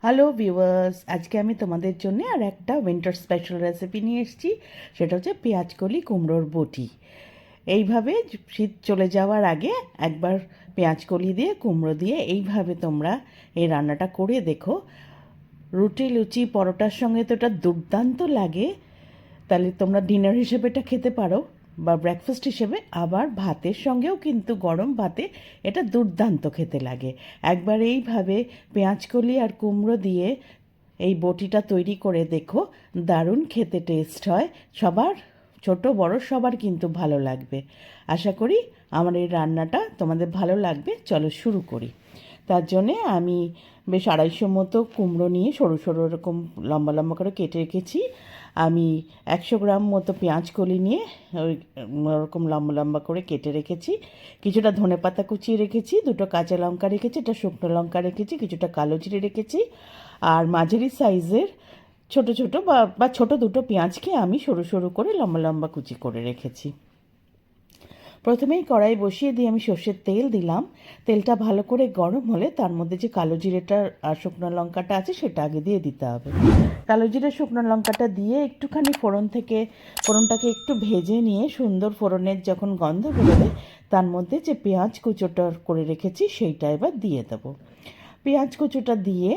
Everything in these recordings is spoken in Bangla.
হ্যালো ভিউয়ার্স, আজকে আমি তোমাদের জন্য আর একটা উইন্টার স্পেশাল রেসিপি নিয়ে এসেছি। সেটা হচ্ছে পেঁয়াজকলি কুমড়োর বটি। এইভাবে শীত চলে যাওয়ার আগে একবার পেঁয়াজকলি দিয়ে কুমড়ো দিয়ে এইভাবে তোমরা এই রান্নাটা করে দেখো। রুটি, লুচি, পরোটার সঙ্গে তো এটা দুর্দান্ত লাগে। তাহলে তোমরা ডিনার হিসেবে এটা খেতে পারো বা ব্রেকফাস্ট হিসেবে, আবার ভাতের সঙ্গেও কিন্তু গরম ভাতে এটা দুর্দান্ত খেতে লাগে। একবার এইভাবে পেঁয়াজকলি আর কুমড়ো দিয়ে এই বটিটা তৈরি করে দেখো, দারুণ খেতে টেস্ট হয়। সবার, ছোট বড় সবার কিন্তু ভালো লাগবে। আশা করি আমার এই রান্নাটা তোমাদের ভালো লাগবে। চলো শুরু করি। তার জন্যে আমি বেশ 250 মতো কুমড়ো নিয়ে সরু সরু এরকম লম্বা লম্বা করে কেটে রেখেছি। আমি 100 গ্রাম মতো পেঁয়াজকলি নিয়ে ওই ওরকম লম্বা লম্বা করে কেটে রেখেছি। কিছুটা ধনেপাতা কুচিয়ে রেখেছি, 2টো কাঁচা লঙ্কা রেখেছি, একটা শুকনো লঙ্কা রেখেছি, কিছুটা কালো জিরে রেখেছি। আর মাঝারি সাইজের ছোট ছোট বা ছোট 2টো পেঁয়াজকে আমি সরু সরু করে লম্বা লম্বা কুচি করে রেখেছি। প্রথমেই কড়াই বসিয়ে দিয়ে আমি সর্ষের তেল দিলাম। তেলটা ভালো করে গরম হলে তার মধ্যে যে কালো জিরেটা আর শুকনো লঙ্কাটা আছে সেটা আগে দিয়ে দিতে হবে। কালো জিরে শুকনো লঙ্কাটা দিয়ে একটুখানি ফোড়নটাকে একটু ভেজে নিয়ে সুন্দর ফোড়নের যখন গন্ধ বেরোবে, তার মধ্যে যে পেঁয়াজ কুচোটা করে রেখেছি সেইটা এবার দিয়ে দেবো। পেঁয়াজ কুচোটা দিয়ে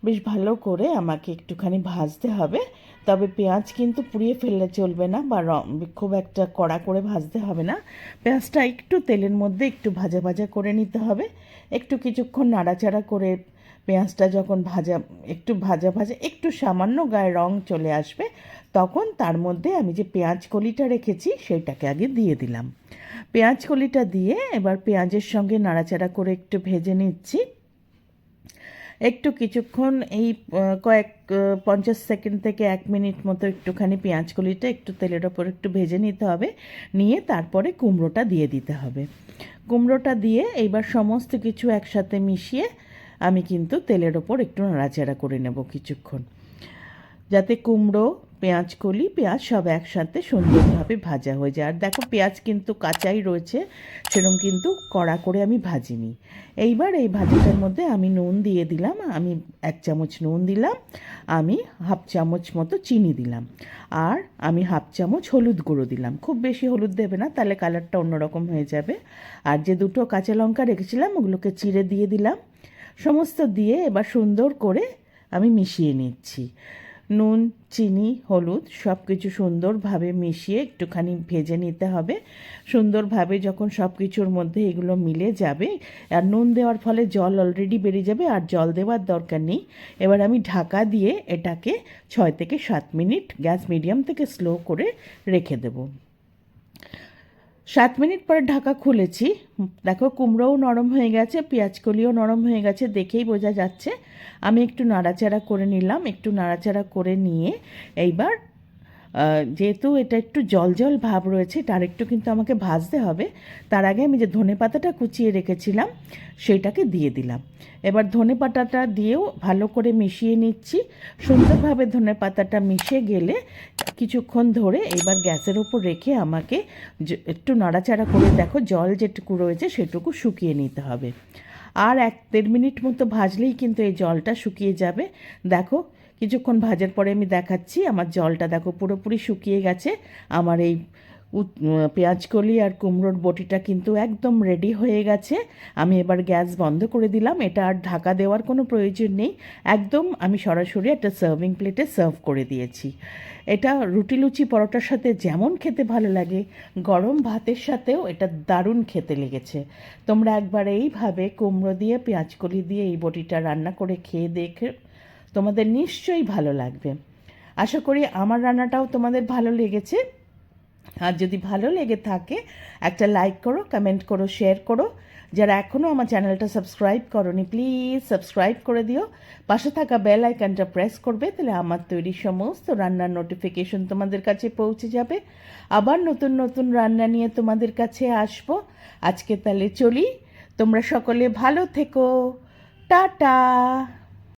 বেশ ভালো করে আমাকে একটুখানি ভাজতে হবে। তবে পেঁয়াজ কিন্তু পুড়িয়ে ফেললে চলবে না, বা খুব একটা কড়া করে ভাজতে হবে না। পেঁয়াজটা একটু তেলের মধ্যে একটু ভাজা ভাজা করে নিতে হবে। একটু কিছুক্ষণ নাড়াচাড়া করে পেঁয়াজটা যখন একটু ভাজা একটু সামান্য গায়ে রং চলে আসবে, তখন তার মধ্যে আমি যে পেঁয়াজ কলিটা রেখেছি সেইটাকে আগে দিয়ে দিলাম। পেঁয়াজ কলিটা দিয়ে এবার পেঁয়াজের সঙ্গে নাড়াচাড়া করে একটু ভেজে নিচ্ছি। একটু কিছুক্ষণ এই 50 সেকেন্ড থেকে 1 মিনিট মতো একটুখানি পেঁয়াজকলিটা একটু তেলের ওপর একটু ভেজে নিতে হবে। নিয়ে তারপরে কুমড়োটা দিয়ে দিতে হবে। কুমড়োটা দিয়ে এইবার সমস্ত কিছু একসাথে মিশিয়ে আমি কিন্তু তেলের ওপর একটু নাড়াচাড়া করে নেব কিছুক্ষণ, যাতে কুমড়ো, পেঁয়াজ সব একসাথে সুন্দরভাবে ভাজা হয়ে যায়। আর দেখো, পেঁয়াজ কিন্তু কাঁচাই রয়েছে, সেরকম কিন্তু কড়া করে আমি ভাজিনি। এইবার এই ভাজাটার মধ্যে আমি নুন দিয়ে দিলাম। আমি 1 চামচ নুন দিলাম, আমি 1/2 চামচ মতো চিনি দিলাম, আর আমি 1/2 চামচ হলুদ গুঁড়ো দিলাম। খুব বেশি হলুদ দেবে না, তাহলে কালারটা অন্যরকম হয়ে যাবে। আর যে 2টো কাঁচা লঙ্কা রেখেছিলাম ওগুলোকে চিড়ে দিয়ে দিলাম। সমস্ত দিয়ে এবার সুন্দর করে আমি মিশিয়ে নিচ্ছি। নুন, চিনি, হলুদ সব কিছু সুন্দরভাবে মিশিয়ে একটুখানি ভেজে নিতে হবে। সুন্দরভাবে যখন সব কিছুর মধ্যে এগুলো মিলে যাবে, আর নুন দেওয়ার ফলে জল অলরেডি বেরিয়ে যাবে, আর জল দেওয়ার দরকার নেই। এবার আমি ঢাকা দিয়ে এটাকে 6 থেকে 7 মিনিট গ্যাস মিডিয়াম থেকে স্লো করে রেখে দেবো। 7 মিনিট পরে ঢাকা খুলেছি। দেখো, কুমড়োও নরম হয়ে গেছে, পেঁয়াজকলিও নরম হয়ে গেছে, দেখেই বোঝা যাচ্ছে। আমি একটু নাড়াচাড়া করে নিলাম। একটু নাড়াচাড়া করে নিয়ে এইবার যেহেতু এটা একটু জল জল ভাব রয়েছে, তার একটু কিন্তু আমাকে ভাজতে হবে। তার আগে আমি যে ধনেপাতাটা কুচিয়ে রেখেছিলাম সেইটাকে দিয়ে দিলাম। এবার ধনেপাতাটা দিয়েও ভালো করে মিশিয়ে নিচ্ছি। সুন্দরভাবে ধনেপাতাটা মিশে গেলে কিছুক্ষণ ধরে এবার গ্যাসের ওপর রেখে আমাকে একটু নাড়াচাড়া করে দেখো, জল যেটুকু রয়েছে সেটুকু শুকিয়ে নিতে হবে। আর 1-1.5 মিনিট মতো ভাজলেই কিন্তু এই জলটা শুকিয়ে যাবে। দেখো, কিছুক্ষণ ভাজার পরে আমি দেখাচ্ছি, আমার জলটা দেখো পুরোপুরি শুকিয়ে গেছে। আমার এই পেঁয়াজকলি আর কুমড়োর বটিটা কিন্তু একদম রেডি হয়ে গেছে। আমি এবার গ্যাস বন্ধ করে দিলাম। এটা আর ঢাকা দেওয়ার কোনো প্রয়োজন নেই, একদম আমি সরাসরি একটা সার্ভিং প্লেটে সার্ভ করে দিয়েছি। এটা রুটি, লুচি, পরোটার সাথে যেমন খেতে ভালো লাগে, গরম ভাতের সাথেও এটা দারুণ খেতে লেগেছে। তোমরা একবার এইভাবে কুমড়ো দিয়ে পেঁয়াজকলি দিয়ে এই বটিটা রান্না করে খেয়ে দেখে তোমাদের নিশ্চয়ই ভালো লাগবে। আশা করি আমার রান্নাটাও তোমাদের ভালো লেগেছে। আর যদি ভালো লেগে থাকে একটা লাইক করো, কমেন্ট করো, শেয়ার করো। যারা এখনও আমার চ্যানেলটা সাবস্ক্রাইব করোনি, প্লিজ সাবস্ক্রাইব করে দিও। পাশে থাকা বেল আইকনটা প্রেস করবে, তাহলে আমার তৈরি সমস্ত রান্নার নোটিফিকেশন তোমাদের কাছে পৌঁছে যাবে। আবার নতুন নতুন রান্না নিয়ে তোমাদের কাছে আসবো। আজকে তাহলে চলি। তোমরা সকলে ভালো থেকো। টাটা।